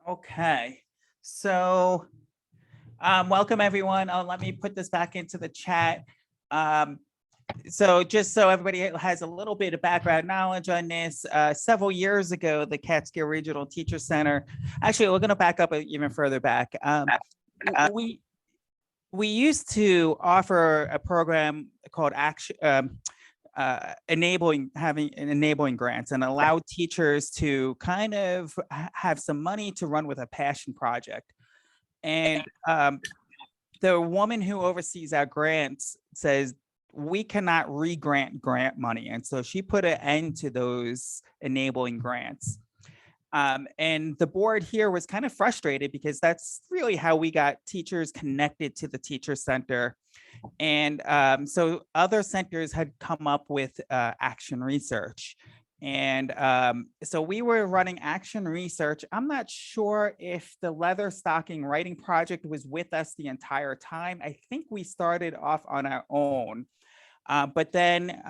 Okay, so welcome everyone. Let me put this back into the chat. So just so everybody has a little bit of background knowledge on this, several years ago, the Catskill Regional Teacher Center, actually, we're going to back up even further back. We used to offer a program called enabling grants and allow teachers to kind of have some money to run with a passion project. And the woman who oversees our grants says we cannot re-grant grant money. And so she put an end to those enabling grants. And the board here was kind of frustrated because that's really how we got teachers connected to the teacher center. And so other centers had come up with action research. And so we were running action research. I'm not sure if the leather stocking writing project was with us the entire time. I think we started off on our own. But then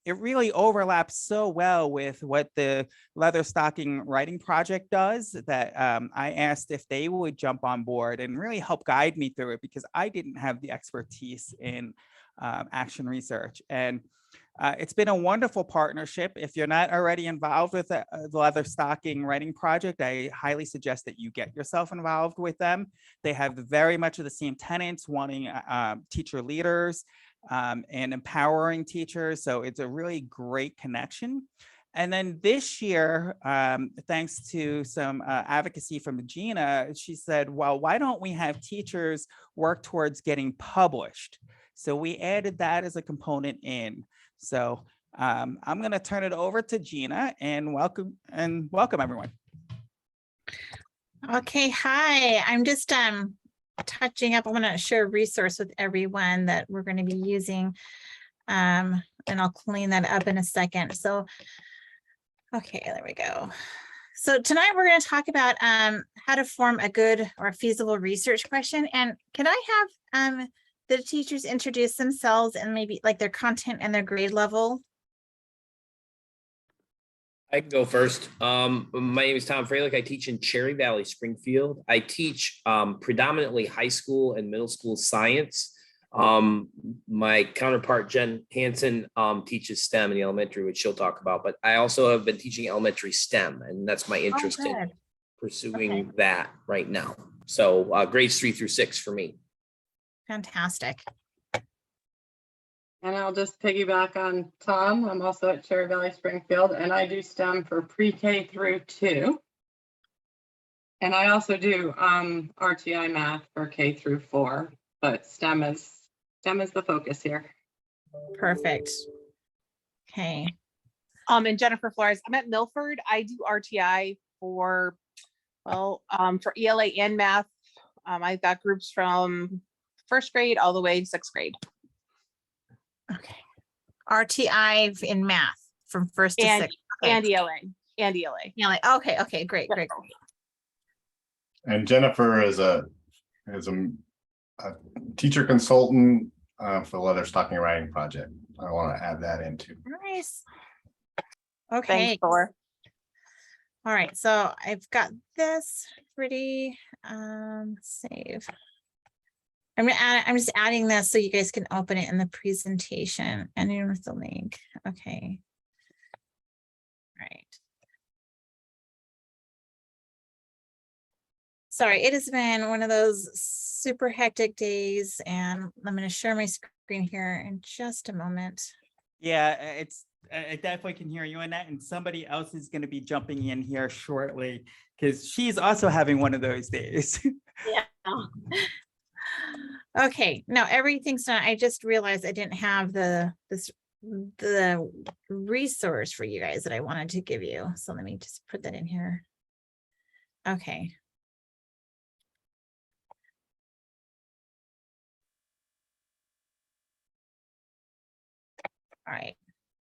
it really overlaps so well with what the leather stocking writing project does that I asked if they would jump on board and really help guide me through it because I didn't have the expertise in action research. And it's been a wonderful partnership. If you're not already involved with the leather stocking writing project, I highly suggest that you get yourself involved with them. They have very much of the same tenets, wanting teacher leaders, and empowering teachers. So it's a really great connection. And then this year, thanks to some advocacy from Gina, she said, well, why don't we have teachers work towards getting published? So we added that as a component in. So I'm going to turn it over to Gina and welcome everyone. Okay, hi. I'm just touching up. I want to share a resource with everyone that we're going to be using, and I'll clean that up in a second. So, okay, there we go. So tonight we're going to talk about how to form a good or feasible research question. And can I have the teachers introduce themselves and maybe like their content and their grade level? I can go first. My name is Tom Freilich. I teach in Cherry Valley, Springfield. I teach predominantly high school and middle school science. My counterpart, Jen Hansen, teaches STEM in the elementary, which she'll talk about. But I also have been teaching elementary STEM, and that's my interest in pursuing that right now. So grades 3 through 6 for me. Fantastic. And I'll just piggyback on Tom. I'm also at Cherry Valley, Springfield, and I do STEM for pre-K through 2. And I also do RTI math for K through 4, but STEM is the focus here. Perfect. Okay. And Jennifer Flores, I'm at Milford. I do RTI for ELA and math. I've got groups from 1st grade all the way to 6th grade. Okay. RTI in math from 1st to 6th. Okay. And ELA. Okay, great. And Jennifer is a teacher consultant for the leather stocking writing project. I want to add that in too. Nice. Okay. Thanks, Thor. All right, so I've got this ready. Save. I'm just adding this so you guys can open it in the presentation and in with the link. Okay. All right. Sorry, it has been one of those super hectic days, and I'm going to share my screen here in just a moment. Yeah, I definitely can hear you in that, and somebody else is going to be jumping in here shortly because she's also having one of those days. Yeah. Okay, now everything's done. I just realized I didn't have the resource for you guys that I wanted to give you. So let me just put that in here. Okay. All right,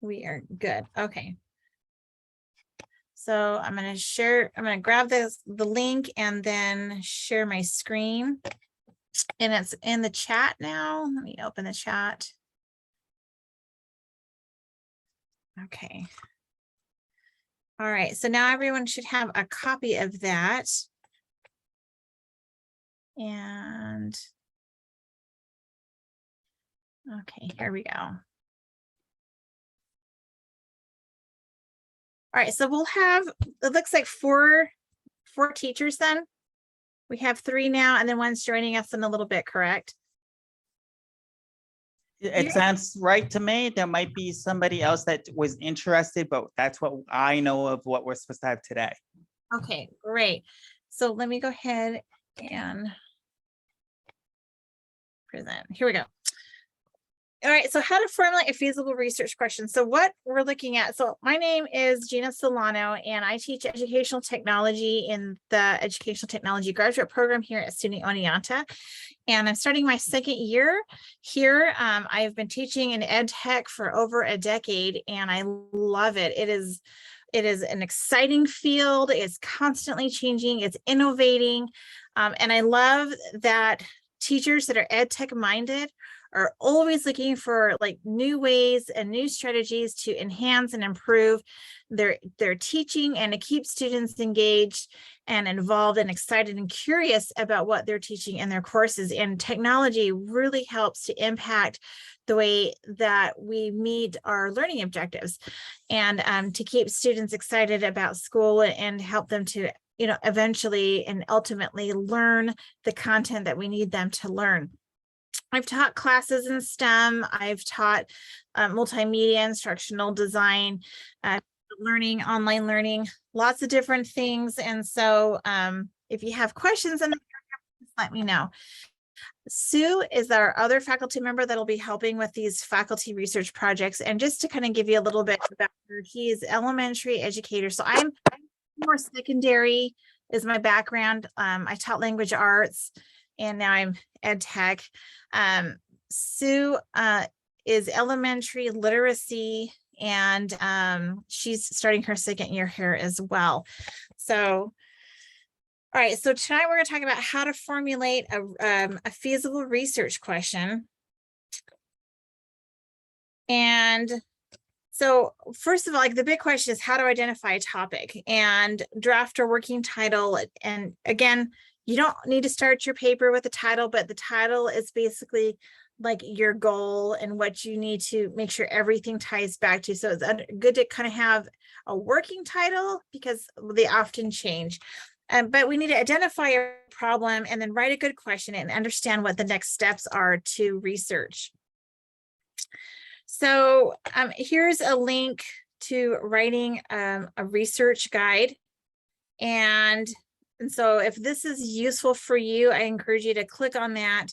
we are good. Okay. So I'm going to grab the link and then share my screen. And it's in the chat now. Let me open the chat. Okay. All right, so now everyone should have a copy of that. And okay, here we go. All right, so we'll have, it looks like four teachers then. We have 3 now, and then one's joining us in a little bit, correct? It sounds right to me. There might be somebody else that was interested, but that's what I know of what we're supposed to have today. Okay, great. So let me go ahead and present. Here we go. All right, so how to formulate a feasible research question. So what we're looking at, so my name is Gina Solano, and I teach educational technology in the Educational Technology Graduate Program here at SUNY Oneonta. And I'm starting my 2nd year here. I've been teaching in ed tech for over a decade, and I love it. It is an exciting field. It's constantly changing. It's innovating. And I love that teachers that are ed tech minded are always looking for like new ways and new strategies to enhance and improve their teaching and to keep students engaged and involved and excited and curious about what they're teaching in their courses. And technology really helps to impact the way that we meet our learning objectives, and to keep students excited about school and help them to, you know, eventually and ultimately learn the content that we need them to learn. I've taught classes in STEM. I've taught multimedia, instructional design, learning, online learning, lots of different things. And so if you have questions, then let me know. Sue is our other faculty member that'll be helping with these faculty research projects. And just to kind of give you a little bit about her, he is elementary educator. So I'm more secondary is my background. I taught language arts, and now I'm ed tech. Sue is elementary literacy, and she's starting her 2nd year here as well. So, all right, so tonight we're going to talk about how to formulate a feasible research question. And so first of all, like the big question is how to identify a topic and draft a working title. And again, you don't need to start your paper with a title, but the title is basically like your goal and what you need to make sure everything ties back to. So it's good to kind of have a working title because they often change. But we need to identify a problem and then write a good question and understand what the next steps are to research. So here's a link to writing a research guide. And so if this is useful for you, I encourage you to click on that,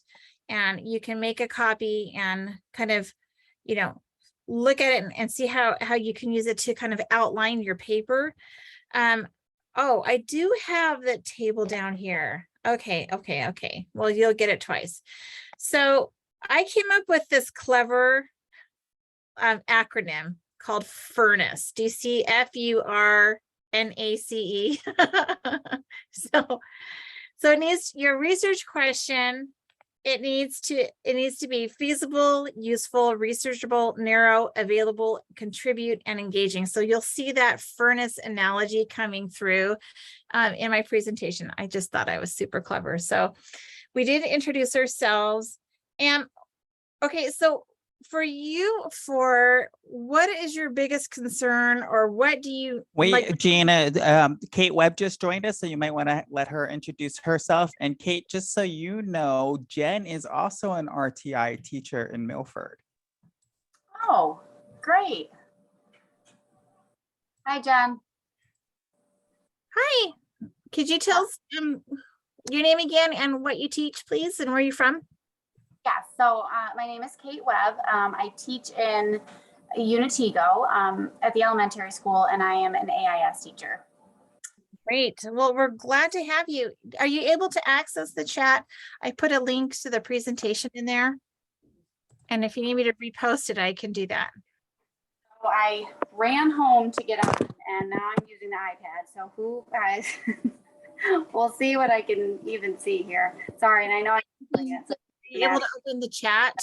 and you can make a copy and kind of, you know, look at it and see how you can use it to kind of outline your paper. Oh, I do have the table down here. Okay. Well, you'll get it twice. So I came up with this clever acronym called FURNACE. Do you see FURNACE? So it needs your research question. It needs to be feasible, useful, researchable, narrow, available, contribute, and engaging. So you'll see that furnace analogy coming through in my presentation. I just thought I was super clever. So we did introduce ourselves. And okay, so for you, for what is your biggest concern, or what do you Wait, Gina, Kate Webb just joined us, so you might want to let her introduce herself. And Kate, just so you know, Jen is also an RTI teacher in Milford. Oh, great. Hi, Jen. Hi, could you tell us your name again and what you teach, please, and where you're from? Yeah, so my name is Kate Webb. I teach in Unitigo at the elementary school, and I am an AIS teacher. Great. Well, we're glad to have you. Are you able to access the chat? I put a link to the presentation in there. And if you need me to repost it, I can do that. So I ran home to get on, and now I'm using the iPad. So who guys, we'll see what I can even see here. Sorry, and I know I'm doing it. So Are you able to open the chat?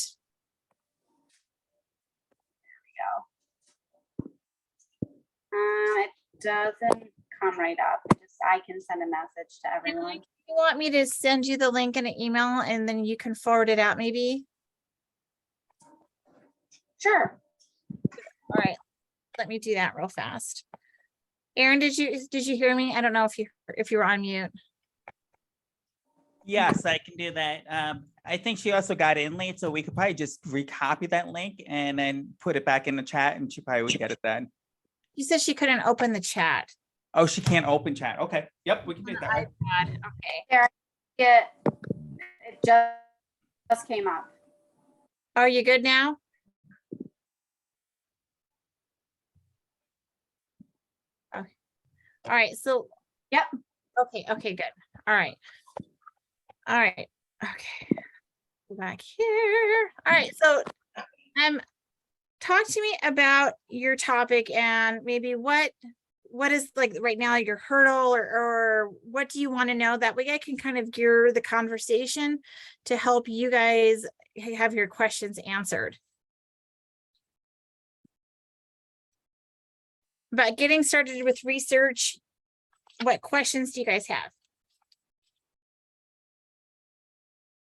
It doesn't come right up. I can send a message to And, everyone. like, you want me to send you the link in an email and then you can forward it out maybe? Sure. All right, let me do that real fast. Aaron, did you hear me? I don't know if you were on mute. Yes, I can do that. I think she also got in late, so we could probably just recopy that link and then put it back in the chat, and she probably would get it then. You said she couldn't open the chat. Oh, she can't open chat. Okay. Yep, we can do it that way. iPad, okay. It just came up. Are you good now? Okay. All right, so. Yep. Okay, good. All right. Okay. Go back here. All right, so talk to me about your topic and maybe what is like right now your hurdle or what do you want to know? That way I can kind of gear the conversation to help you guys have your questions answered. But getting started with research, what questions do you guys have?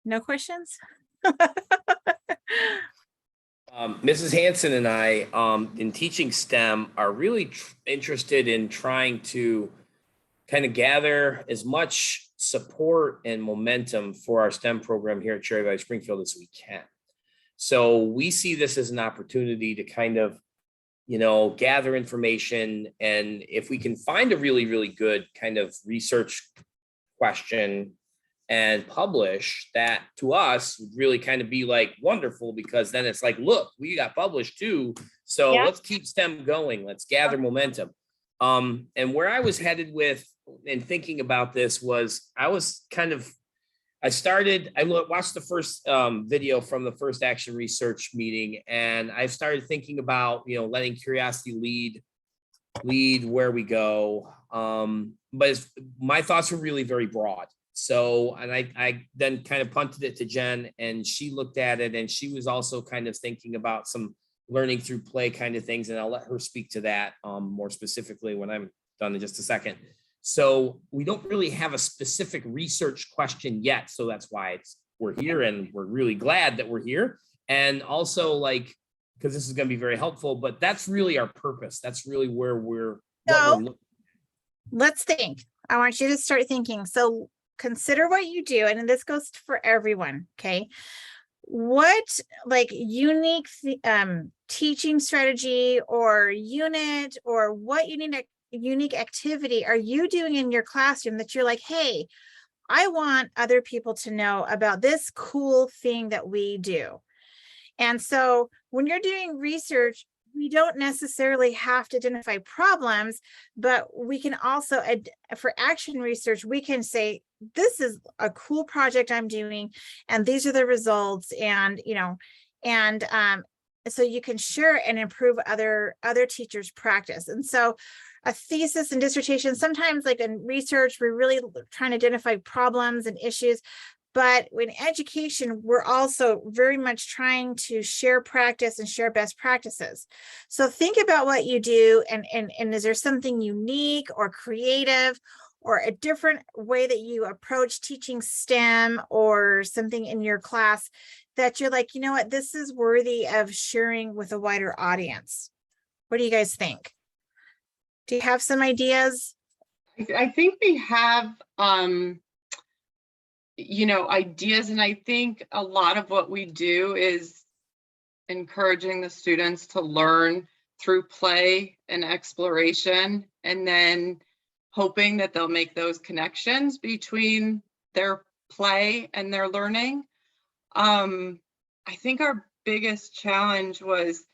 No questions? Mrs. Hanson and I, in teaching STEM, are really interested in trying to kind of gather as much support and momentum for our STEM program here at Cherry Valley Springfield as we can. So we see this as an opportunity to kind of, gather information. And if we can find a really, really good kind of research question and publish, that to us would really kind of be like wonderful, because then it's like, look, we got published too. So Yeah. let's keep STEM going. Let's gather momentum. And where I was headed with and thinking about this was I watched the first video from the first action research meeting, and I started thinking about, letting curiosity lead where we go. But my thoughts were really very broad. So, and I then kind of punted it to Jen, and she looked at it, and she was also kind of thinking about some learning through play kind of things. And I'll let her speak to that more specifically when I'm done in just a second. So we don't really have a specific research question yet. So that's why we're here, and we're really glad that we're here. And also, because this is going to be very helpful, but that's really our purpose. That's really where we're looking. Let's think. I want you to start thinking. So consider what you do, and this goes for everyone, okay? What unique teaching strategy or unit or what unique activity are you doing in your classroom that you're like, hey, I want other people to know about this cool thing that we do? And so when you're doing research, we don't necessarily have to identify problems, but we can also, for action research, we can say, this is a cool project I'm doing, and these are the results, and, so you can share and improve other teachers' practice. And so a thesis and dissertation, sometimes like in research, we're really trying to identify problems and issues. But in education, we're also very much trying to share practice and share best practices. So think about what you do, and is there something unique or creative or a different way that you approach teaching STEM or something in your class that you're like, you know what, this is worthy of sharing with a wider audience? What do you guys think? Do you have some ideas? I think we have ideas, and I think a lot of what we do is encouraging the students to learn through play and exploration, and then hoping that they'll make those connections between their play and their learning. I think our biggest challenge was,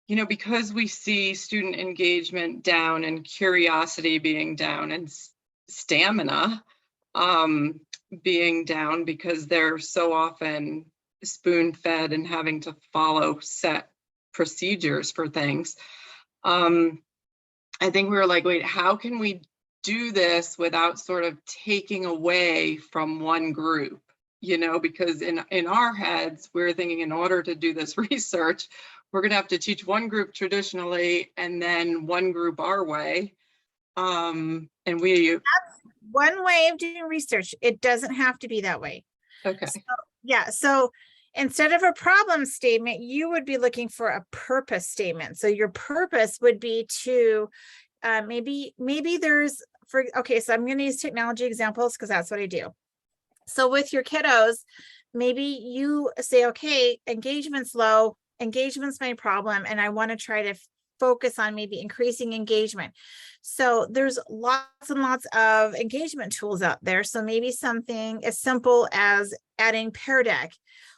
because we see student engagement down and curiosity being down and stamina being down, because they're so often spoon-fed and having to follow set procedures for things. I think we were like, wait, how can we do this without sort of taking away from one group? Because in our heads, we're thinking, in order to do this research, we're going to have to teach one group traditionally and then one group our way. And we, One way of doing research, it doesn't have to be that way. okay, So, yeah, so instead of a problem statement, you would be looking for a purpose statement. So your purpose would be to maybe there's okay, so I'm going to use technology examples because that's what I do. So with your kiddos, maybe you say, okay, engagement's low, engagement's my problem, and I want to try to focus on maybe increasing engagement. So there's lots and lots of engagement tools out there. So maybe something as simple as adding Pear Deck,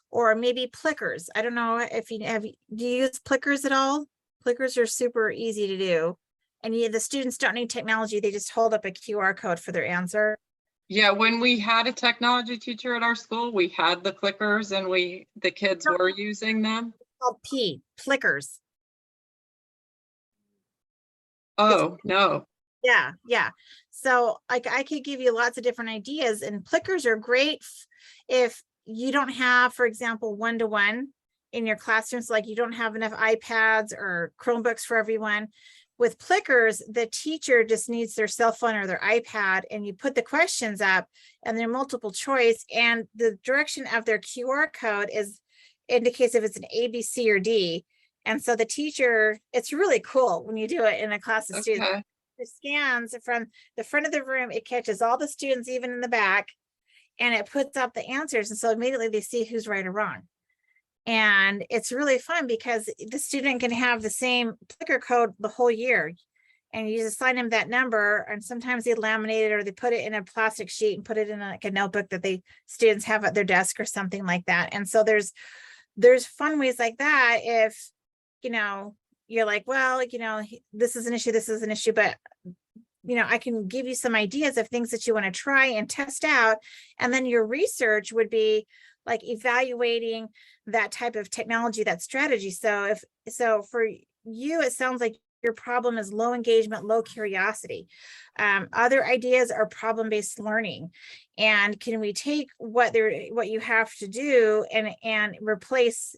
or maybe Plickers. I don't know if you have, do you use Plickers at all? Plickers are super easy to do. And the students don't need technology. They just hold up a QR code for their answer. yeah, when we had a technology teacher at our school, we had the clickers and the kids were using them. Called Plickers. Oh, no. Yeah, yeah. So like I could give you lots of different ideas, and Plickers are great if you don't have, for example, one-to-one in your classrooms, like you don't have enough iPads or Chromebooks for everyone. With Plickers, the teacher just needs their cell phone or their iPad, and you put the questions up and they're multiple choice, and the direction of their QR code indicates if it's an A, B, C, or D. And so the teacher, it's really cool when you do it in a class of students. Okay. It scans from the front of the room, it catches all the students, even in the back, and it puts up the answers. And so immediately they see who's right or wrong. And it's really fun because the student can have the same Plicker code the whole year. And you just assign them that number, and sometimes they laminate it or they put it in a plastic sheet and put it in like a notebook that students have at their desk or something like that. And so there's fun ways like that. If, you're like, well, this is an issue, but I can give you some ideas of things that you want to try and test out. And then your research would be like evaluating that type of technology, that strategy. So for you, it sounds like your problem is low engagement, low curiosity. Other ideas are problem-based learning. And can we take what you have to do and replace,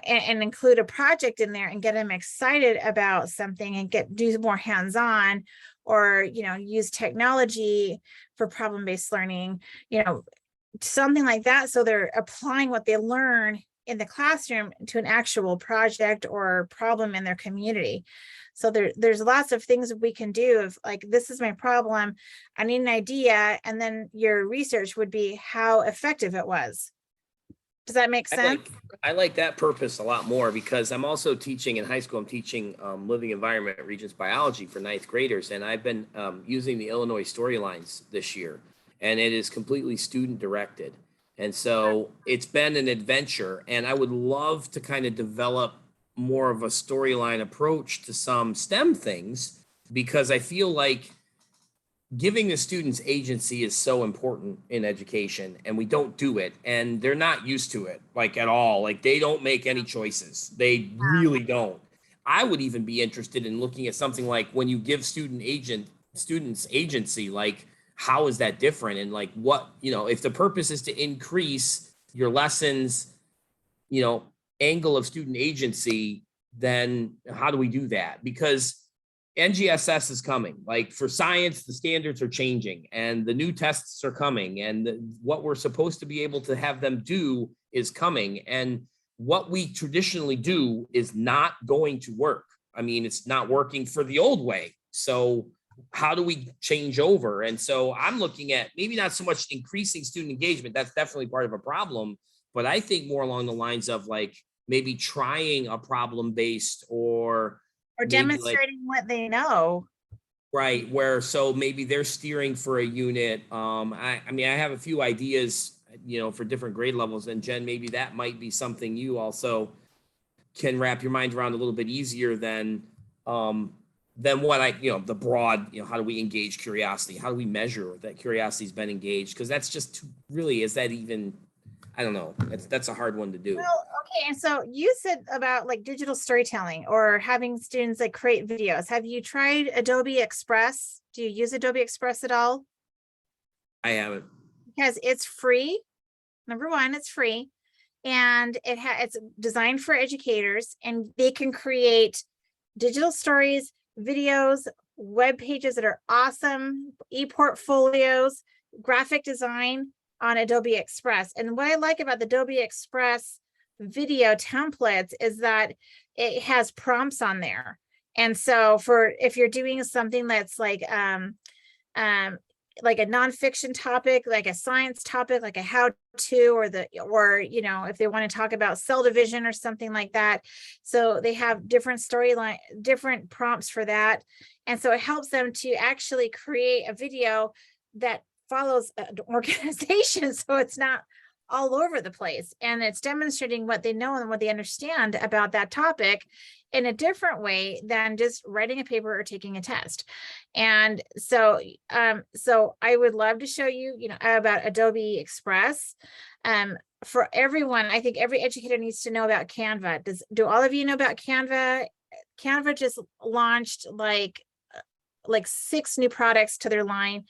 and include a project in there and get them excited about something and do more hands-on, or use technology for problem-based learning, something like that. So they're applying what they learn in the classroom to an actual project or problem in their community. So there's lots of things we can do. If like, this is my problem, I need an idea, and then your research would be how effective it was. Does that make sense? I like that purpose a lot more, because I'm also teaching in high school. I'm teaching living environment Regents biology for 9th graders. And I've been using the Illinois storylines this year, and it is completely student directed. And so it's been an adventure, and I would love to kind of develop more of a storyline approach to some STEM things, because I feel like giving the students agency is so important in education, and we don't do it, and they're not used to it like at all. Like they don't make any choices. They really don't. I would even be interested in looking at something like when you give students agency, like how is that different? And like what, if the purpose is to increase your lessons, angle of student agency, then how do we do that? Because NGSS is coming. Like for science, the standards are changing and the new tests are coming, and what we're supposed to be able to have them do is coming. And what we traditionally do is not going to work. I mean, it's not working for the old way. So how do we change over? And so I'm looking at maybe not so much increasing student engagement. That's definitely part of a problem, but I think more along the lines of like maybe trying a problem-based or demonstrating what they know. Right. Where, so maybe they're steering for a unit. I mean, I have a few ideas, for different grade levels, and Jen, maybe that might be something you also can wrap your mind around a little bit easier than what the broad, how do we engage curiosity? How do we measure that curiosity's been engaged? Because that's just is that even, I don't know. That's a hard one to do. Well, okay. And so you said about like digital storytelling or having students like create videos. Have you tried Adobe Express? Do you use Adobe Express at all? I haven't. Because it's free. Number one, it's free. And it's designed for educators, and they can create digital stories, videos, web pages that are awesome, e-portfolios, graphic design on Adobe Express. And what I like about the Adobe Express video templates is that it has prompts on there. And so if you're doing something that's like a nonfiction topic, like a science topic, like a how-to, or if they want to talk about cell division or something like that. So they have different storyline, different prompts for that. And so it helps them to actually create a video that follows an organization. So it's not all over the place, and it's demonstrating what they know and what they understand about that topic in a different way than just writing a paper or taking a test. And so I would love to show you, about Adobe Express. For everyone, I think every educator needs to know about Canva. Do all of you know about Canva? Canva just launched like 6 new products to their line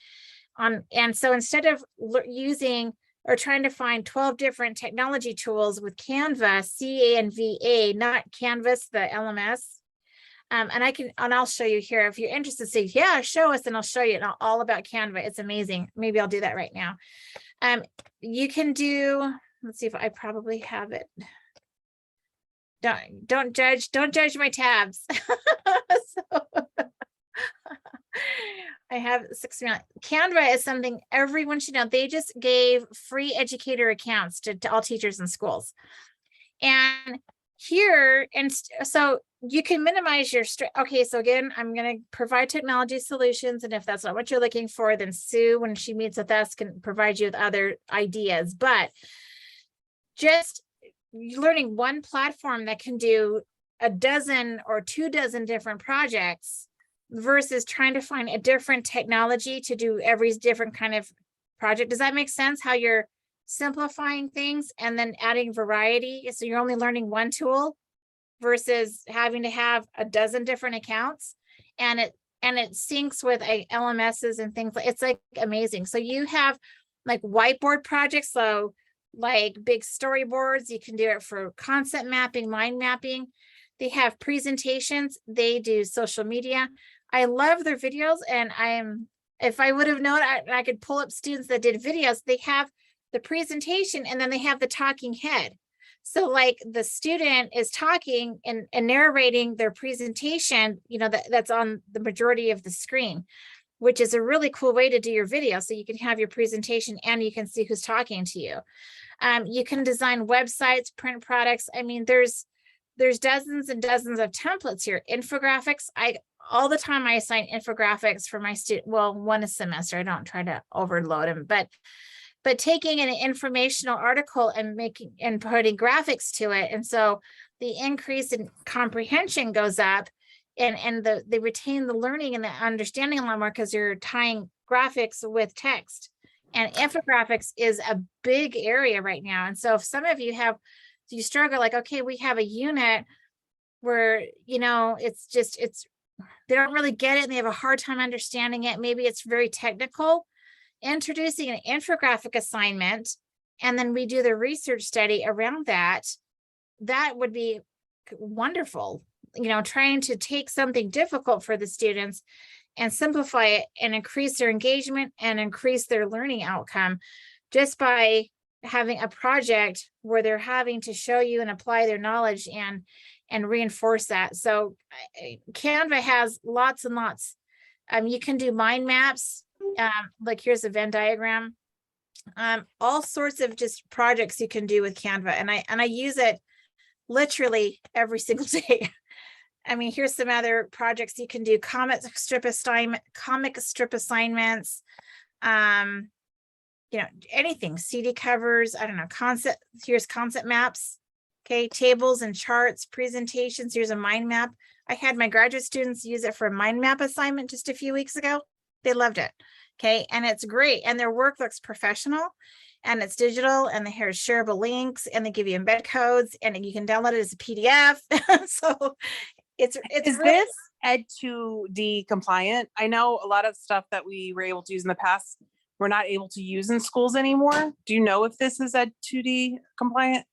and so instead of using or trying to find 12 different technology tools with Canva, CANVA, not Canvas, the LMS. And I'll show you here. If you're interested, say, yeah, show us, and I'll show you all about Canva. It's amazing. Maybe I'll do that right now. You can do, let's see if I probably have it. Don't judge my tabs. I have 6 minutes. Canva is something everyone should know. They just gave free educator accounts to all teachers in schools. And here, so you can minimize your stress. Okay, so again, I'm going to provide technology solutions. And if that's not what you're looking for, then Sue, when she meets with us, can provide you with other ideas. But just learning one platform that can do a dozen or 24 different projects versus trying to find a different technology to do every different kind of project. Does that make sense? How you're simplifying things and then adding variety. So you're only learning one tool versus having to have a dozen different accounts, and it syncs with LMSs and things. It's like amazing. So you have like whiteboard projects. So like big storyboards, you can do it for concept mapping, mind mapping. They have presentations. They do social media. I love their videos, and if I would have known, I could pull up students that did videos. They have the presentation, and then they have the talking head. So like the student is talking and narrating their presentation, that's on the majority of the screen, which is a really cool way to do your video. So you can have your presentation and you can see who's talking to you. You can design websites, print products. I mean, there's dozens and dozens of templates here. Infographics. All the time I assign infographics for my student. Well, one a semester. I don't try to overload them, but taking an informational article and putting graphics to it. And so the increase in comprehension goes up, and they retain the learning and the understanding a lot more because you're tying graphics with text. And infographics is a big area right now. And so if some of you struggle, like, okay, we have a unit where, they don't really get it and they have a hard time understanding it. Maybe it's very technical. Introducing an infographic assignment, and then we do the research study around that would be wonderful. Trying to take something difficult for the students and simplify it and increase their engagement and increase their learning outcome just by having a project where they're having to show you and apply their knowledge and reinforce that. So Canva has lots and lots. You can do mind maps. Like here's a Venn diagram. All sorts of just projects you can do with Canva, and I use it literally every single day. I mean, here's some other projects you can do: comic strip assignments, anything, CD covers. I don't know, here's concept maps. Okay, tables and charts, presentations. Here's a mind map. I had my graduate students use it for a mind map assignment just a few weeks ago. They loved it. Okay, and it's great, and their work looks professional, and it's digital, and they have shareable links, and they give you embed codes, and you can download it as a PDF. So it's Is really, this Ed2D compliant? I know a lot of stuff that we were able to use in the past, we're not able to use in schools anymore. Do you know if this is Ed2D compliant?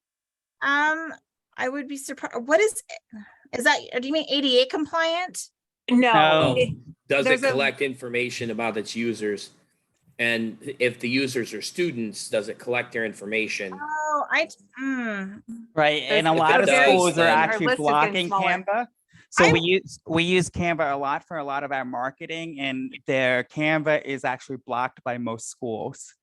I would be surprised. What is that? Do you mean ADA compliant? No, No. Does There's it a- collect information about its users? And if the users are students, does it collect their information? Oh, Right, and a There's- lot of it does, schools are then- Our actually list is getting blocking smaller. Canva. So I- we use Canva a lot for a lot of our marketing, and their Canva is actually blocked by most schools.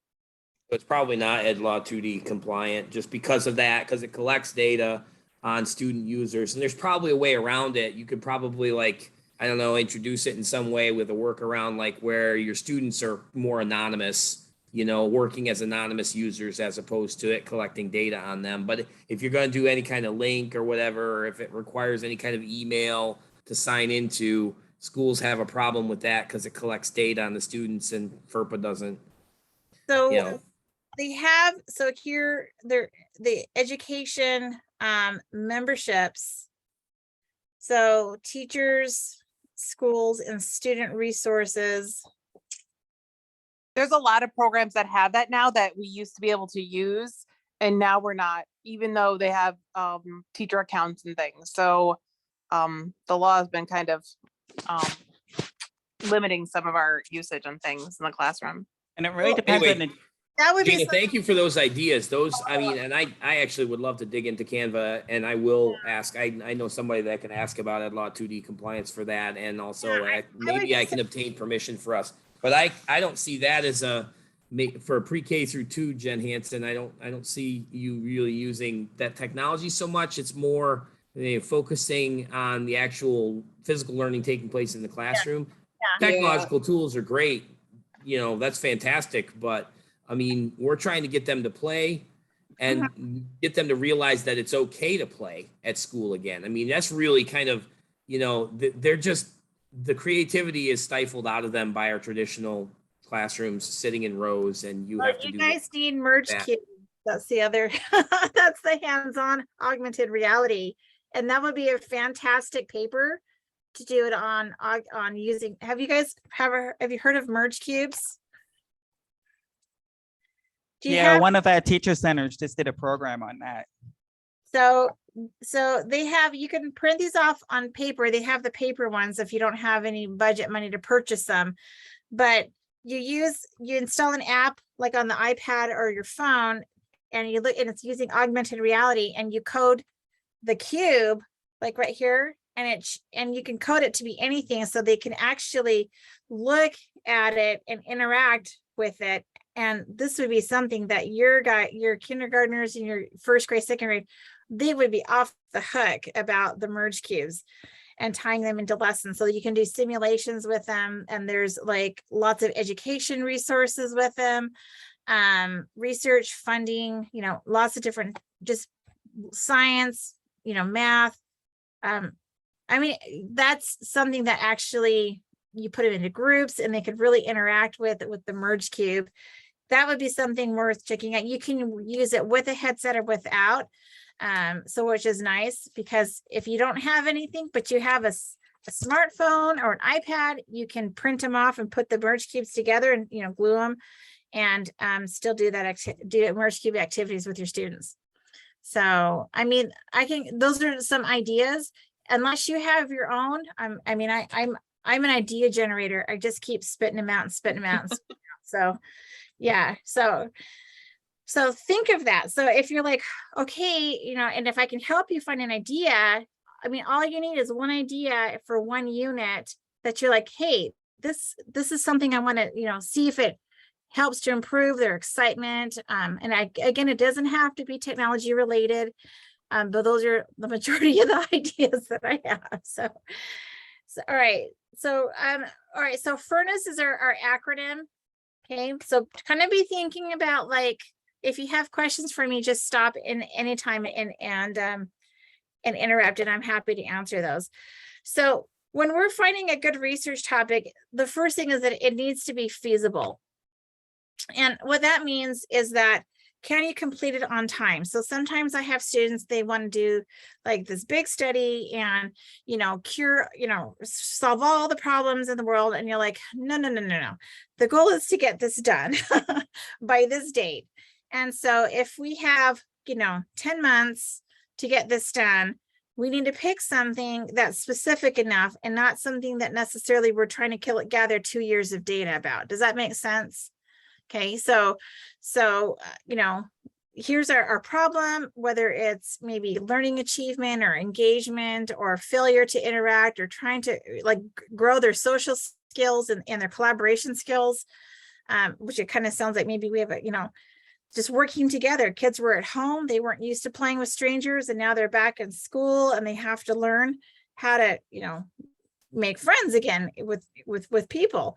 It's probably not Ed Law 2D compliant just because of that, because it collects data on student users. And there's probably a way around it. You could probably like, I don't know, introduce it in some way with a workaround, like where your students are more anonymous, you know, working as anonymous users as opposed to it collecting data on them. But if you're going to do any kind of link or whatever, or if it requires any kind of email to sign into, schools have a problem with that because it collects data on the students and FERPA doesn't, so you know. they have, so here, the education memberships. So teachers, schools, and student resources. There's a lot of programs that have that now that we used to be able to use, and now we're not, even though they have teacher accounts and things. So the law has been kind of limiting some of our usage on things in the classroom. And it really Well, depends anyway, on the, That would be Gina, something- thank you for those ideas. Those, I mean, and I actually would love to dig into Canva, and I will ask, I know somebody that can ask about Ed Law 2D compliance for that, and also Yeah, maybe I can obtain permission for us. But I don't see that as for pre-K through 2, Jen Hansen, I don't see you really using that technology so much. It's more focusing on the actual physical learning taking place in the classroom. Yeah. Technological tools are great, you know, that's fantastic, but I mean, we're trying to get them to play and get them to realize that it's okay to play at school again. I mean, that's really kind of, you know, they're just, the creativity is stifled out of them by our traditional classrooms sitting in rows, and you Well, have to you do guys need merge that. cubes. That's the other, that's the hands-on augmented reality. And that would be a fantastic paper to do it on using, have you guys, have you heard of merge cubes? Do you yeah, have, one of our teacher centers just did a program on that. so they have, you can print these off on paper. They have the paper ones if you don't have any budget money to purchase them. But you install an app like on the iPad or your phone, and you look, and it's using augmented reality, and you code the cube like right here, and you can code it to be anything, so they can actually look at it and interact with it. And this would be something that your kindergartners and your first grade, second grade, they would be off the hook about the merge cubes and tying them into lessons. So you can do simulations with them, and there's like lots of education resources with them, research funding, you know, lots of different, just science, you know, math. I mean, that's something that actually you put it into groups and they could really interact with the merge cube. That would be something worth checking out. You can use it with a headset or without. So which is nice, because if you don't have anything, but you have a smartphone or an iPad, you can print them off and put the merge cubes together and, you know, glue them, and still do that, do merge cube activities with your students. So, I mean, those are some ideas, unless you have your own. I'm an idea generator. I just keep spitting them out and spitting them out. And spitting them out. So, yeah. So think of that. So if you're like, okay, you know, and if I can help you find an idea, I mean, all you need is one idea for one unit that you're like, hey, this is something I want to, you know, see if it helps to improve their excitement. And again, it doesn't have to be technology related, but those are the majority of the ideas that I have. So all right. So, all right. So furnace is our acronym. Okay. So kind of be thinking about, like, if you have questions for me, just stop in anytime and interrupt, and I'm happy to answer those. So when we're finding a good research topic, the first thing is that it needs to be feasible. And what that means is that, can you complete it on time? So sometimes I have students, they want to do like this big study and, you know, solve all the problems in the world. And you're like, no. The goal is to get this done by this date. And so if we have, you know, 10 months to get this done, we need to pick something that's specific enough and not something that necessarily we're trying to gather 2 years of data about. Does that make sense? Okay, so you know, here's our problem, whether it's maybe learning achievement or engagement or failure to interact or trying to like grow their social skills and their collaboration skills, which it kind of sounds like maybe we have a, you know, just working together. Kids were at home, they weren't used to playing with strangers, and now they're back in school and they have to learn how to, you know, make friends again with people.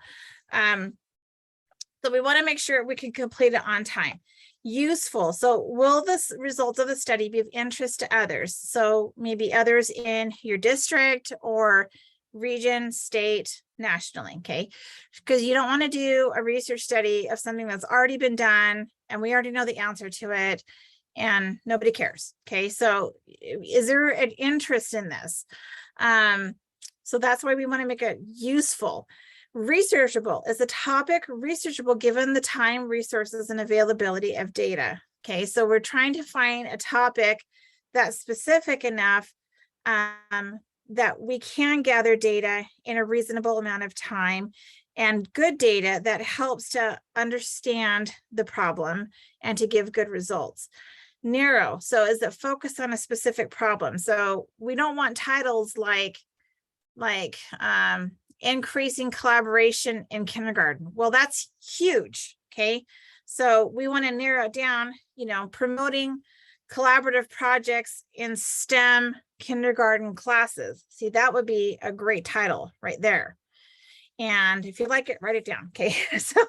So we want to make sure we can complete it on time. Useful. So will the results of the study be of interest to others? So maybe others in your district or region, state, nationally, okay? Because you don't want to do a research study of something that's already been done and we already know the answer to it and nobody cares, okay? So is there an interest in this? So that's why we want to make it useful. Researchable is a topic researchable given the time, resources, and availability of data. Okay, so we're trying to find a topic that's specific enough that we can gather data in a reasonable amount of time and good data that helps to understand the problem and to give good results. Narrow, so is it focused on a specific problem? So we don't want titles like increasing collaboration in kindergarten. Well, that's huge. Okay. So we want to narrow it down, you know, promoting collaborative projects in STEM kindergarten classes. See, that would be a great title right there. And if you like it, write it down. Okay. So,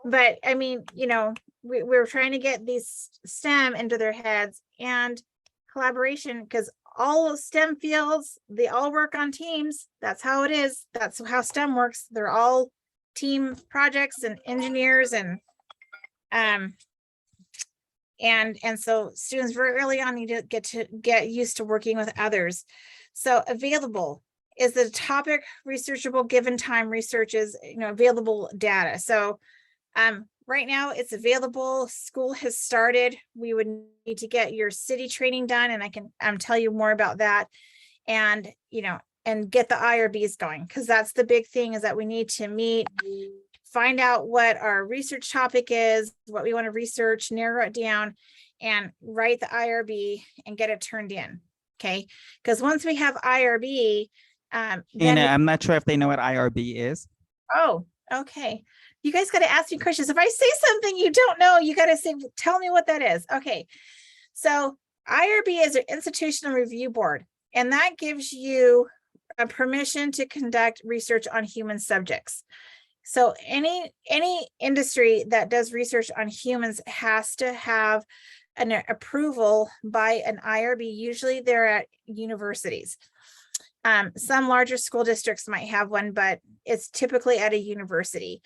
but I mean, you know, we're trying to get these STEM into their heads and collaboration, because all STEM fields, they all work on teams. That's how it is. That's how STEM works. They're all team projects and engineers and so students very early on need to get used to working with others. So available is the topic researchable given time researches, you know, available data. So right now it's available. School has started. We would need to get your city training done, and I can tell you more about that. And, you know, and get the IRBs going, because that's the big thing, is that we need to meet, find out what our research topic is, what we want to research, narrow it down, and write the IRB and get it turned in. Okay, because once we have IRB, Tina, I'm not sure if they know what IRB is. Oh, okay. You guys got to ask me questions. If I say something you don't know, you got to say, tell me what that is. Okay. So IRB is an institutional review board, and that gives you a permission to conduct research on human subjects. So any industry that does research on humans has to have an approval by an IRB. Usually they're at universities. Some larger school districts might have one, but it's typically at a university.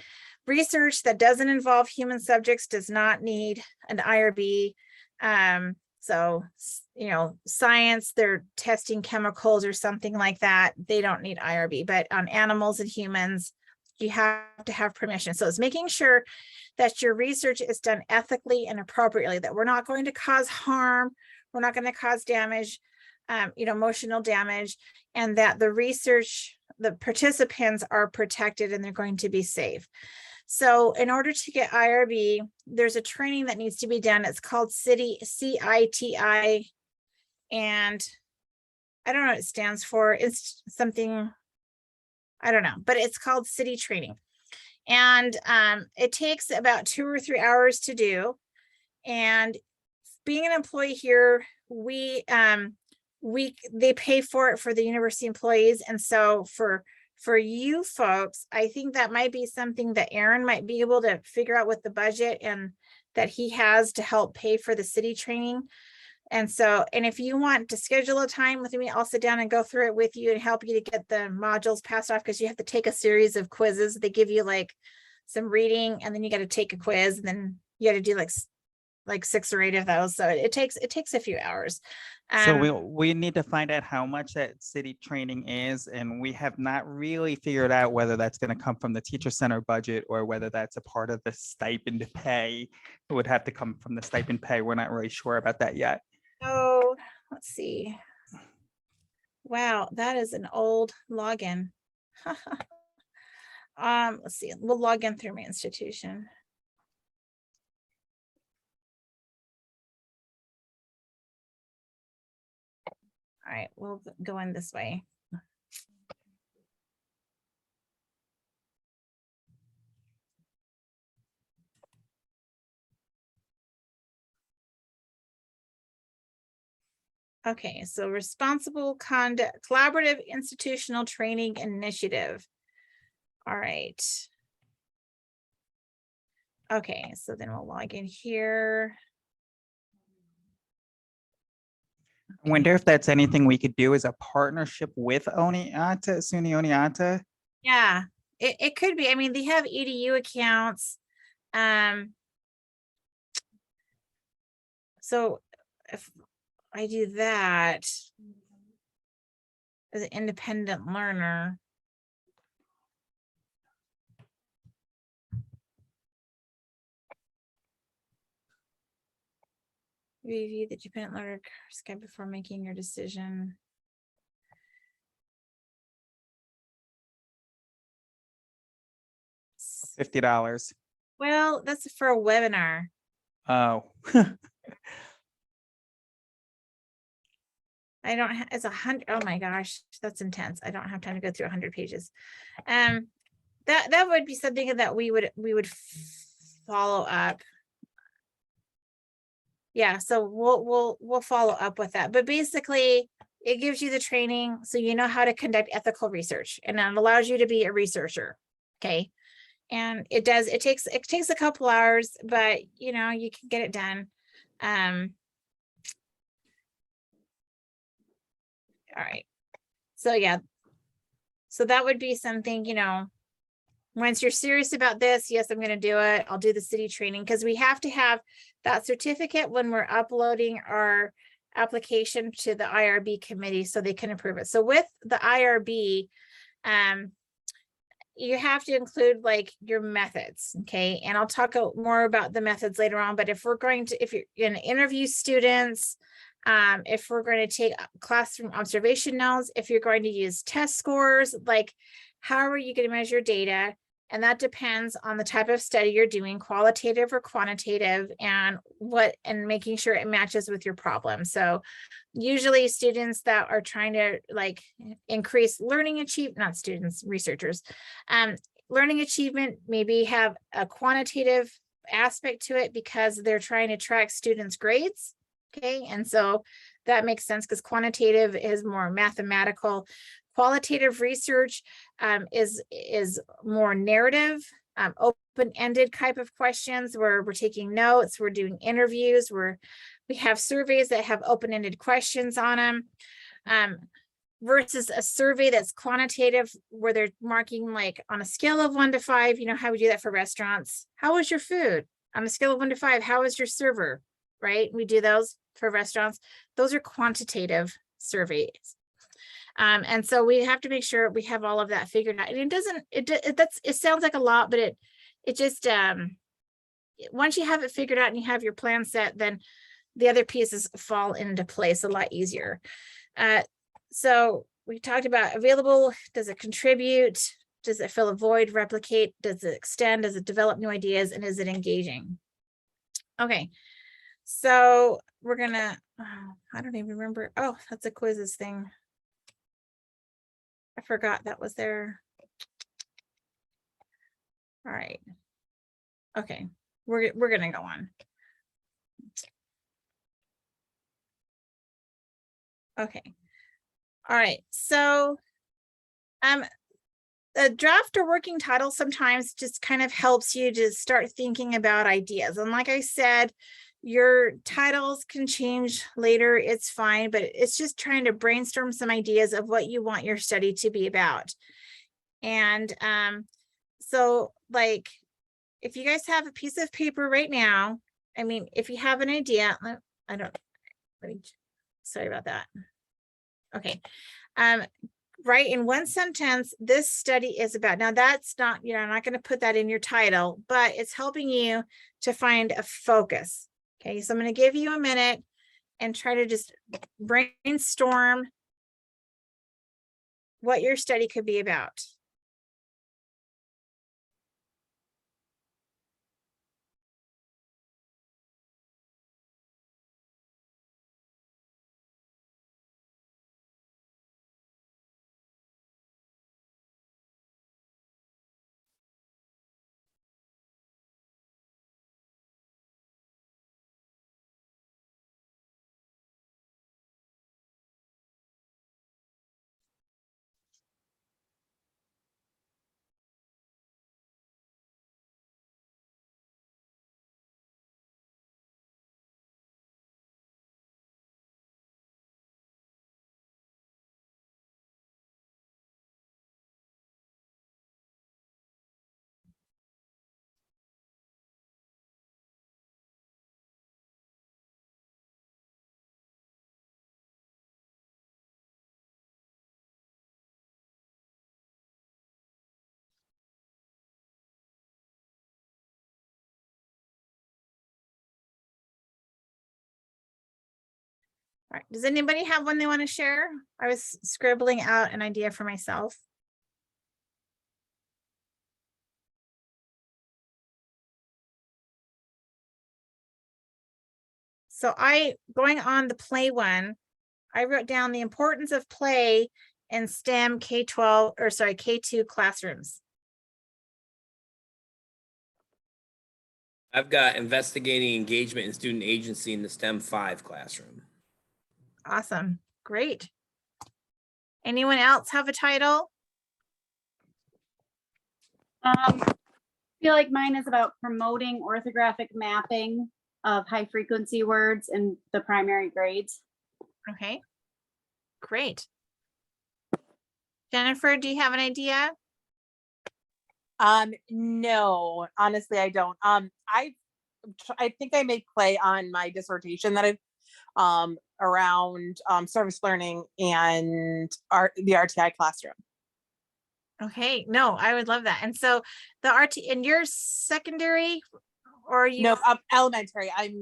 Research that doesn't involve human subjects does not need an IRB. So, you know, science, they're testing chemicals or something like that, they don't need IRB, but on animals and humans, you have to have permission. So it's making sure that your research is done ethically and appropriately, that we're not going to cause harm, we're not going to cause damage, you know, emotional damage, and that the research, the participants are protected and they're going to be safe. So in order to get IRB, there's a training that needs to be done. It's called CITI, and I don't know what it stands for. It's something, I don't know, but it's called city training. And it takes about 2 or 3 hours to do. And being an employee here, they pay for it for the university employees. And so for you folks, I think that might be something that Aaron might be able to figure out with the budget and that he has to help pay for the city training. And so, and if you want to schedule a time with me, I'll sit down and go through it with you and help you to get the modules passed off, because you have to take a series of quizzes. They give you like some reading, and then you got to take a quiz, and then you got to do like 6 or 8 of those. So it takes a few hours. So we need to find out how much that city training is, and we have not really figured out whether that's going to come from the teacher center budget or whether that's a part of the stipend pay. It would have to come from the stipend pay. We're not really sure about that yet. So let's see. Wow, that is an old login. Let's see, we'll log in through my institution. All right, we'll go in this way. Okay, so responsible conduct, collaborative institutional training initiative. All right. Okay, so then we'll log in here. I wonder if that's anything we could do as a partnership with Oneonta, SUNY Oneonta. Yeah, it could be. I mean, they have EDU accounts. So if I do that as an independent learner. Review the dependent learner Skype before making your decision. $50. Well, that's for a webinar. Oh, I don't have, it's 100. Oh my gosh, that's intense. I don't have time to go through 100 pages. That would be something that we would follow up. Yeah, so we'll follow up with that. But basically, it gives you the training so you know how to conduct ethical research, and it allows you to be a researcher. Okay. And it takes a couple hours, but you know, you can get it done. All right. So yeah. So that would be something, you know, once you're serious about this, yes, I'm going to do it. I'll do the city training because we have to have that certificate when we're uploading our application to the IRB committee so they can approve it. So with the IRB, you have to include like your methods. Okay. And I'll talk more about the methods later on, but if you're going to interview students, if we're going to take classroom observation notes, if you're going to use test scores, like how are you going to measure data? And that depends on the type of study you're doing, qualitative or quantitative, and making sure it matches with your problem. So usually students that are trying to like increase learning achievement, not students, researchers, learning achievement maybe have a quantitative aspect to it because they're trying to track students' grades. Okay, and so that makes sense because quantitative is more mathematical. Qualitative research is more narrative, open-ended type of questions where we're taking notes, we're doing interviews, we have surveys that have open-ended questions on them, versus a survey that's quantitative where they're marking like on a scale of 1 to 5, you know how we do that for restaurants. How was your food? On a scale of 1 to 5, how was your server? Right? We do those for restaurants. Those are quantitative surveys. And so we have to make sure we have all of that figured out. And it sounds like a lot, but it just, once you have it figured out and you have your plan set, then the other pieces fall into place a lot easier. So we talked about available. Does it contribute? Does it fill a void, replicate? Does it extend? Does it develop new ideas? And is it engaging? Okay. So we're gonna, I don't even remember. Oh, that's a quizzes thing. I forgot that was there. All right. Okay, we're gonna go on. Okay. All right. So the draft or working title sometimes just kind of helps you to start thinking about ideas. And like I said, your titles can change later, it's fine, but it's just trying to brainstorm some ideas of what you want your study to be about. And so like, if you guys have a piece of paper right now, I mean, if you have an idea, sorry about that. Okay. Write in one sentence, this study is about. Now that's not, I'm not going to put that in your title, but it's helping you to find a focus. Okay, so I'm going to give you a minute and try to just brainstorm what your study could be about. All right, does anybody have one they want to share? I was scribbling out an idea for myself. So going on the play one, I wrote down the importance of play in STEM K-12, or sorry, K-2 classrooms. I've got investigating engagement and student agency in the STEM 5 classroom. Awesome, great. Anyone else have a title? I feel like mine is about promoting orthographic mapping of high frequency words in the primary grades. Okay, great. Jennifer, do you have an idea? No, honestly, I don't. I think I made play on my dissertation that I've around service learning and the RTI classroom. Okay, no, I would love that. And so the RT in your secondary, or you? No, elementary. I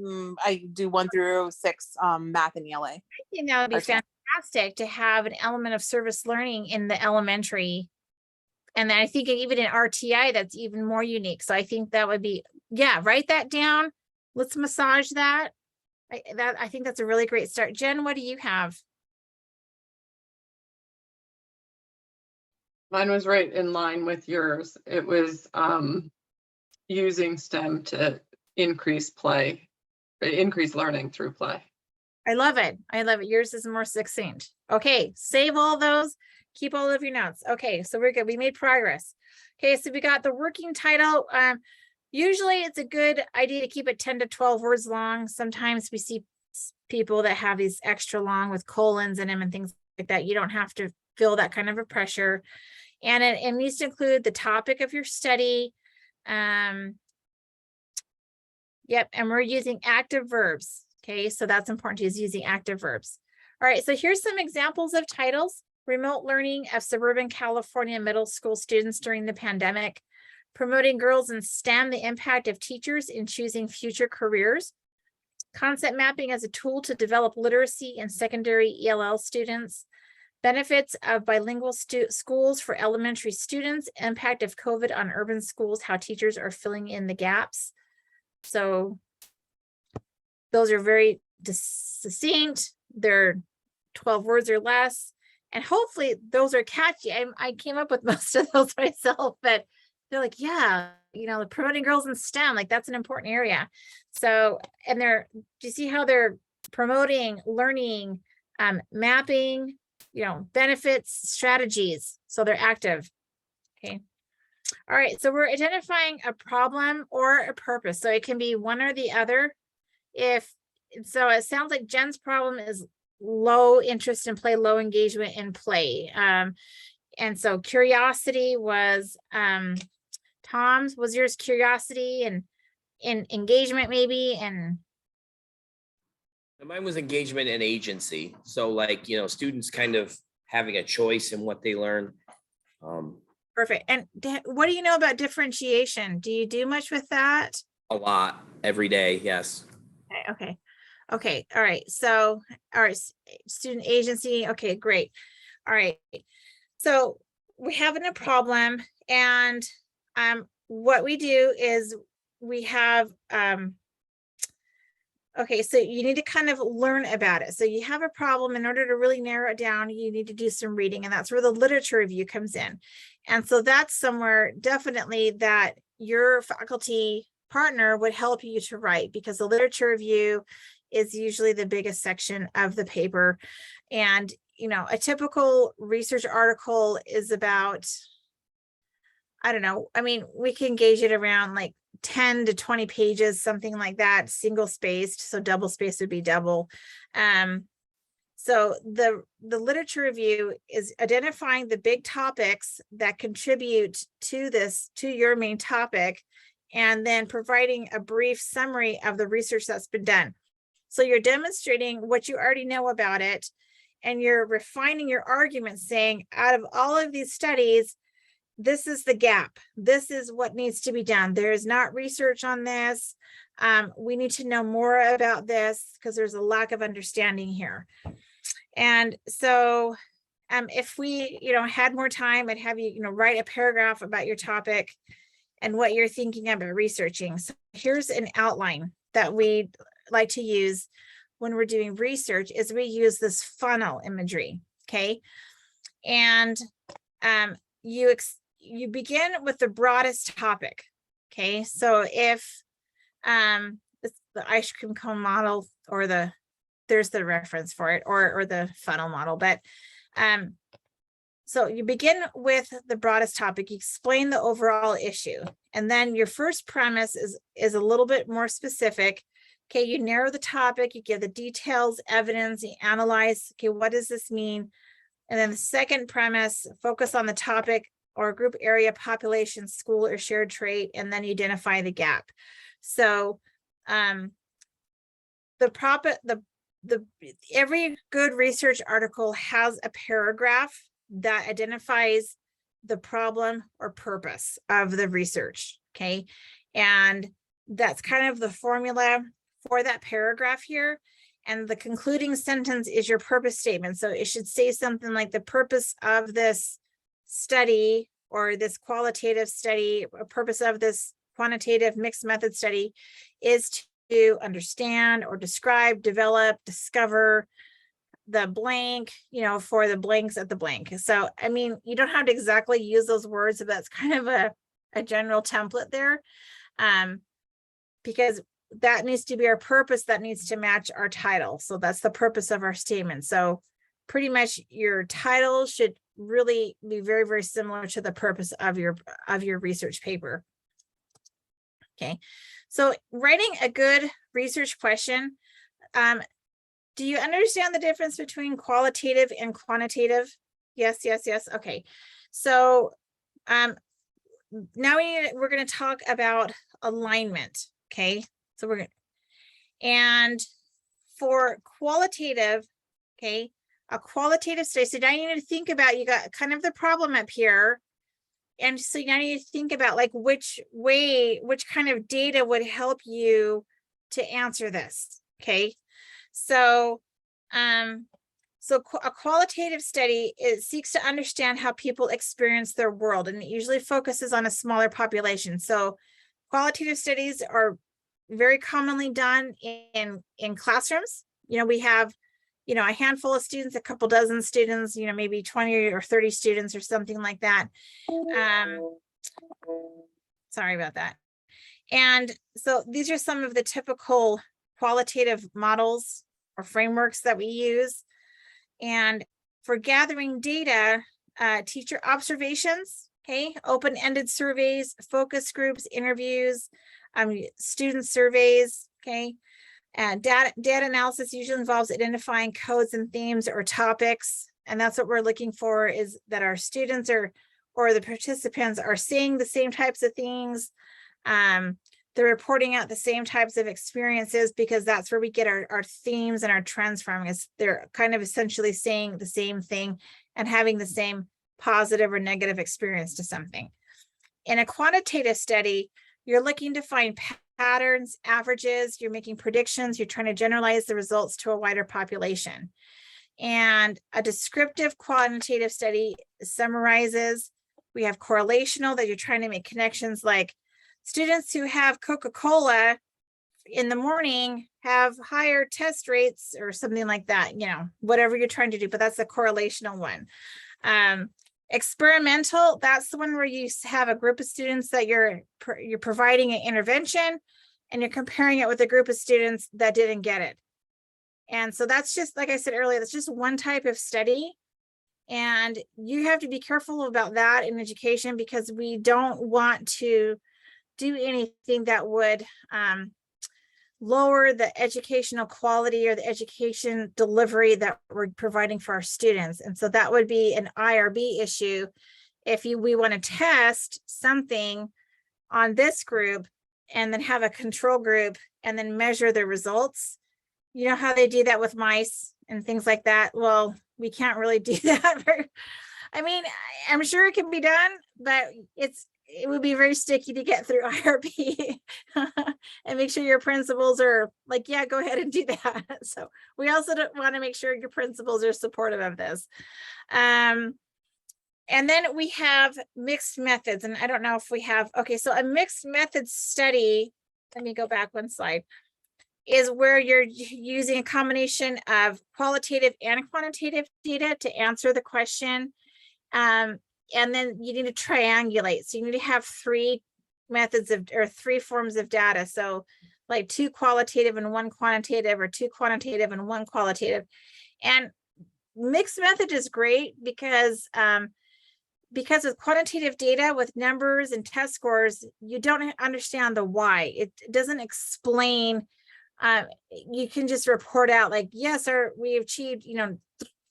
do 1 through 6 math and ELA. I think that would be RTI. fantastic to have an element of service learning in the elementary. And then I think even in RTI, that's even more unique. So I think that would be, yeah, write that down. Let's massage that. I think that's a really great start. Jen, what do you have? Mine was right in line with yours. It was using STEM to increase learning through play. I love it. I love it. Yours is more succinct. Okay, save all those. Keep all of your notes. Okay, so we're good. We made progress. Okay, so we got the working title. Usually it's a good idea to keep it 10 to 12 words long. Sometimes we see people that have these extra long with colons in them and things like that. You don't have to feel that kind of a pressure. And it needs to include the topic of your study. Yep, and we're using active verbs. Okay, so that's important, is using active verbs. All right, so here's some examples of titles. Remote learning of suburban California middle school students during the pandemic. Promoting girls in STEM, the impact of teachers in choosing future careers. Concept mapping as a tool to develop literacy in secondary ELL students. Benefits of bilingual schools for elementary students. Impact of COVID on urban schools, how teachers are filling in the gaps. So those are very succinct. They're 12 words or less. And hopefully those are catchy. I came up with most of those myself, but they're like, yeah, you know, promoting girls in STEM, like that's an important area. So, and do you see how they're promoting learning, mapping, you know, benefits, strategies. So they're active. Okay. All right. So we're identifying a problem or a purpose. So it can be one or the other. So it sounds like Jen's problem is low interest in play, low engagement in play. And so curiosity was Tom's. Was yours curiosity and engagement maybe? And mine was engagement and agency. So like, you know, students kind of having a choice in what they learn. Perfect. And what do you know about differentiation? Do you do much with that? A lot every day. Yes. Okay. Okay. All right. So, all right. Student agency. Okay, great. All right. So we're having a problem, and what we do is we have okay, so you need to kind of learn about it. So you have a problem. In order to really narrow it down, you need to do some reading, and that's where the literature review comes in. And so that's somewhere definitely that your faculty partner would help you to write, because the literature review is usually the biggest section of the paper. And, you know, a typical research article is about, I don't know, I mean, we can gauge it around like 10 to 20 pages, something like that, single spaced. So double spaced would be double. So the literature review is identifying the big topics that contribute to this, to your main topic, and then providing a brief summary of the research that's been done. So you're demonstrating what you already know about it, and you're refining your argument, saying, out of all of these studies, this is the gap. This is what needs to be done. There is not research on this. We need to know more about this because there's a lack of understanding here. And so if we, had more time, I'd have you, write a paragraph about your topic and what you're thinking about researching. So here's an outline that we like to use when we're doing research, is we use this funnel imagery, okay? And you begin with the broadest topic, okay? So if it's the ice cream cone model, or there's the reference for it, or the funnel model, but so you begin with the broadest topic, you explain the overall issue, and then your first premise is a little bit more specific. Okay, you narrow the topic, you give the details, evidence, you analyze, okay, what does this mean? And then the second premise, focus on the topic or group area, population, school, or shared trait, and then you identify the gap. So every good research article has a paragraph that identifies the problem or purpose of the research, okay? And that's kind of the formula for that paragraph here. And the concluding sentence is your purpose statement. So it should say something like, the purpose of this study, or this qualitative study, a purpose of this quantitative mixed method study is to understand or describe, develop, discover the blank, for the blanks at the blank. So, I mean, you don't have to exactly use those words, but that's kind of a general template there, because that needs to be our purpose, that needs to match our title. So that's the purpose of our statement. So pretty much your title should really be very, very similar to the purpose of your research paper. Okay, so writing a good research question, do you understand the difference between qualitative and quantitative? Yes. Okay, so now we're going to talk about alignment. Okay, so and for qualitative, okay, a qualitative study. So now you need to think about, you got kind of the problem up here. And so now you need to think about like which kind of data would help you to answer this. Okay. So, a qualitative study, it seeks to understand how people experience their world, and it usually focuses on a smaller population. So qualitative studies are very commonly done in classrooms. We have, a handful of students, a couple dozen students, maybe 20 or 30 students or something like that. Sorry about that. And so these are some of the typical qualitative models or frameworks that we use. And for gathering data, teacher observations, okay, open-ended surveys, focus groups, interviews, student surveys, okay. Data analysis usually involves identifying codes and themes or topics. And that's what we're looking for, is that our students or the participants are seeing the same types of things. They're reporting out the same types of experiences, because that's where we get our themes and our trends from, is they're kind of essentially saying the same thing and having the same positive or negative experience to something. In a quantitative study, you're looking to find patterns, averages, you're making predictions, you're trying to generalize the results to a wider population. And a descriptive quantitative study summarizes. We have correlational, that you're trying to make connections, like students who have Coca-Cola in the morning have higher test rates or something like that, you know, whatever you're trying to do, but that's the correlational one. Experimental, that's the one where you have a group of students that you're providing an intervention and you're comparing it with a group of students that didn't get it. And so that's just, like I said earlier, that's just one type of study. And you have to be careful about that in education, because we don't want to do anything that would lower the educational quality or the education delivery that we're providing for our students. And so that would be an IRB issue. If we want to test something on this group and then have a control group and then measure the results, you know how they do that with mice and things like that? Well, we can't really do that. I mean, I'm sure it can be done, but it would be very sticky to get through IRB and make sure your principals are like, yeah, go ahead and do that. So we also want to make sure your principals are supportive of this. And then we have mixed methods. And I don't know if we have, okay, so a mixed methods study, let me go back one slide, is where you're using a combination of qualitative and quantitative data to answer the question. And then you need to triangulate. So you need to have three methods or three forms of data. So like 2 qualitative and 1 quantitative, or 2 quantitative and 1 qualitative. And mixed method is great because with quantitative data with numbers and test scores, you don't understand the why. It doesn't explain. You can just report out like, yes, we achieved,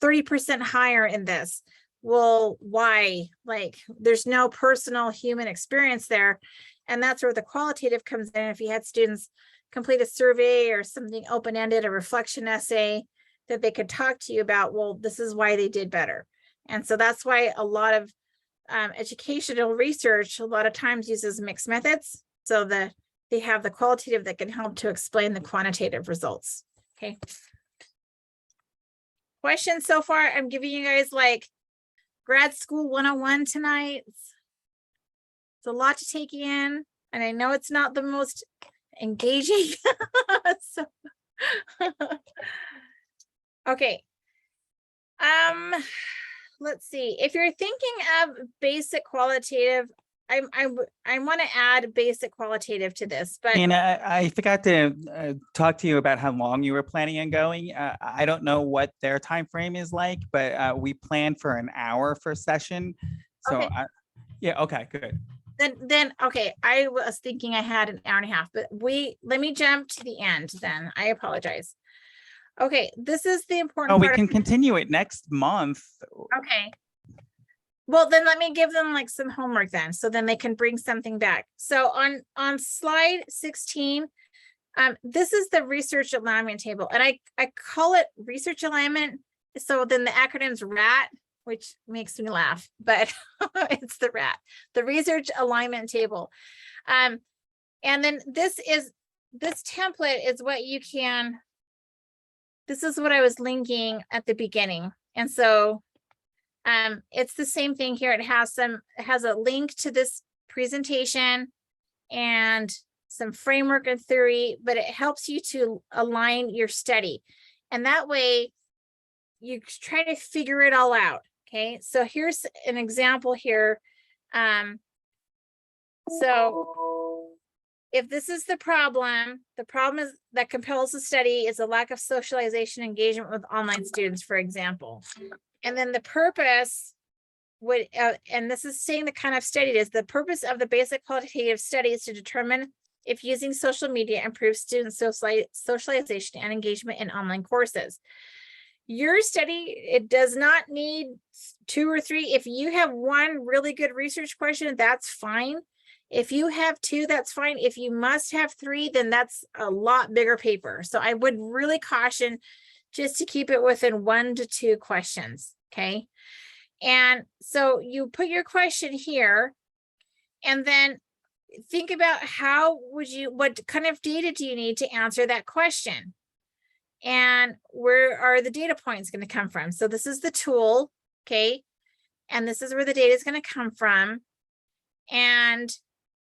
30% higher in this. Well, why? Like, there's no personal human experience there. And that's where the qualitative comes in. If you had students complete a survey or something open-ended, a reflection essay that they could talk to you about, well, this is why they did better. And so that's why a lot of educational research a lot of times uses mixed methods, so that they have the qualitative that can help to explain the quantitative results. Okay. Questions so far? I'm giving you guys like grad school 101 tonight. It's a lot to take in, and I know it's not the most engaging. So, okay. Let's see. If you're thinking of basic qualitative, I want to add basic qualitative to this, but And I forgot to talk to you about how long you were planning on going. I don't know what their time frame is like, but we planned for an hour for a session. So Okay. yeah, okay, good. then okay, I was thinking I had an hour and a half, but let me jump to the end then. I apologize. Okay, this is the important Oh, we part. can continue it next month. Okay. Well, then let me give them like some homework then, so then they can bring something back. So on slide 16, this is the research alignment table, and I call it research alignment. So then the acronym's RAT, which makes me laugh, but it's the RAT, the research alignment table. And then this template is what you can, this is what I was linking at the beginning. And so it's the same thing here. It has a link to this presentation and some framework and theory, but it helps you to align your study. And that way you try to figure it all out. Okay, so here's an example here. So if this is the problem is that compels the study is a lack of socialization engagement with online students, for example. And then the purpose would, and this is saying the kind of study it is, the purpose of the basic qualitative study is to determine if using social media improves student socialization and engagement in online courses. Your study, it does not need 2 or 3. If you have one really good research question, that's fine. If you have 2, that's fine. If you must have 3, then that's a lot bigger paper. So I would really caution just to keep it within 1 to 2 questions, okay? And so you put your question here, and then think about what kind of data do you need to answer that question? And where are the data points going to come from? So this is the tool, okay? And this is where the data is going to come from. And,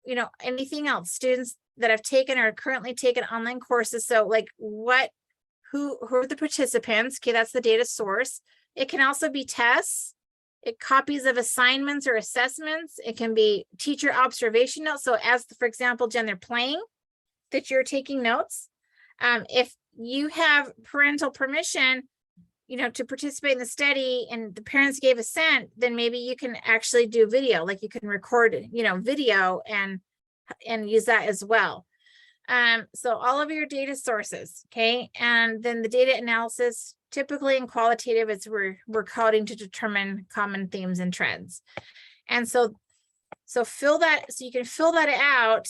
you know, anything else, students that have taken or currently taken online courses. So like who are the participants? Okay, that's the data source. It can also be tests, copies of assignments or assessments. It can be teacher observation notes. So as, for example, Jen, they're playing, that you're taking notes. If you have parental permission, you know, to participate in the study and the parents gave assent, then maybe you can actually do video, like you can record, you know, video and use that as well. So all of your data sources, okay, and then the data analysis, typically in qualitative, it's we're coding to determine common themes and trends. And so fill that, so you can fill that out.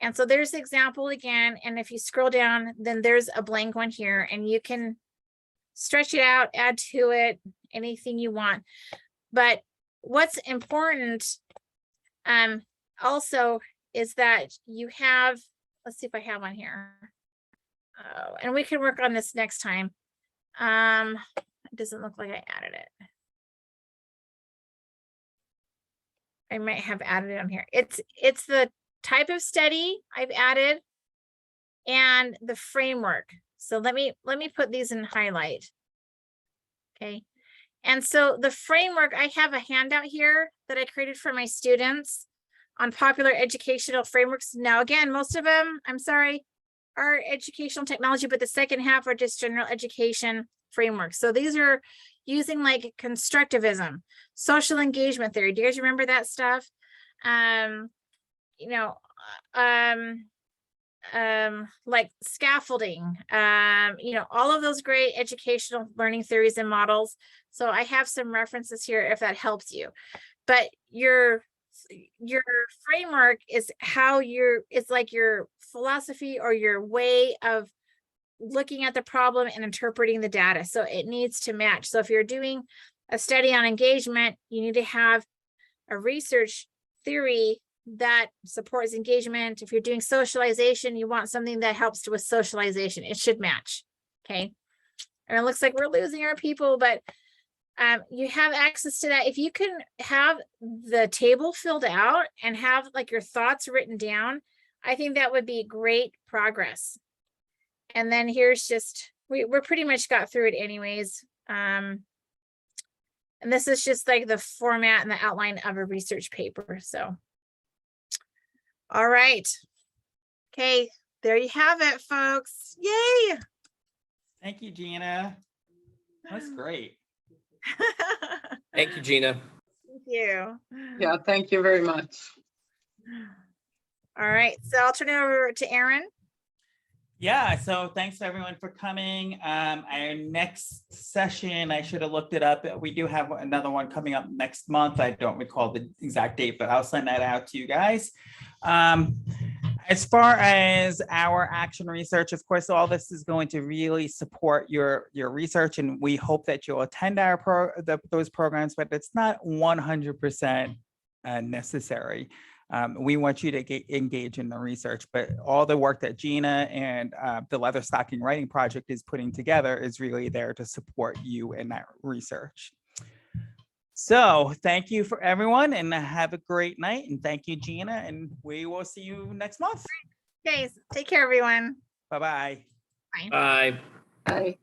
And so there's the example again, and if you scroll down, then there's a blank one here, and you can stretch it out, add to it, anything you want. But what's important also is that you have, let's see if I have one here. Oh, and we can work on this next time. It doesn't look like I added it. I might have added it on here. It's the type of study I've added and the framework. So let me put these in highlight. Okay. And so the framework, I have a handout here that I created for my students on popular educational frameworks. Now, again, most of them, I'm sorry, are educational technology, but the second half are just general education frameworks. So these are using like constructivism, social engagement theory. Do you guys remember that stuff? You know, like scaffolding, you know, all of those great educational learning theories and models. So I have some references here if that helps you. But your framework is how it's like your philosophy or your way of looking at the problem and interpreting the data. So it needs to match. So if you're doing a study on engagement, you need to have a research theory that supports engagement. If you're doing socialization, you want something that helps with socialization. It should match. Okay. And it looks like we're losing our people, but you have access to that. If you can have the table filled out and have like your thoughts written down, I think that would be great progress. And then here's just, we're pretty much got through it anyways. And this is just like the format and the outline of a research paper. So, all right. Okay, there you have it, folks. Yay. Thank you, Gina. That's great. Thank you, Gina. Thank you. Yeah, thank you very much. All right, so I'll turn it over to Aaron. Yeah, so thanks everyone for coming. Our next session, I should have looked it up. We do have another one coming up next month. I don't recall the exact date, but I'll send that out to you guys. As far as our action research, of course, all this is going to really support your research, and we hope that you'll attend those programs, but it's not 100% necessary. We want you to engage in the research, but all the work that Gina and the Leather Stocking Writing Project is putting together is really there to support you in that research. So thank you for everyone, and have a great night. And thank you, Gina, and we will see you next month. Okay, take care, everyone. Bye-bye. Bye. Bye. Bye.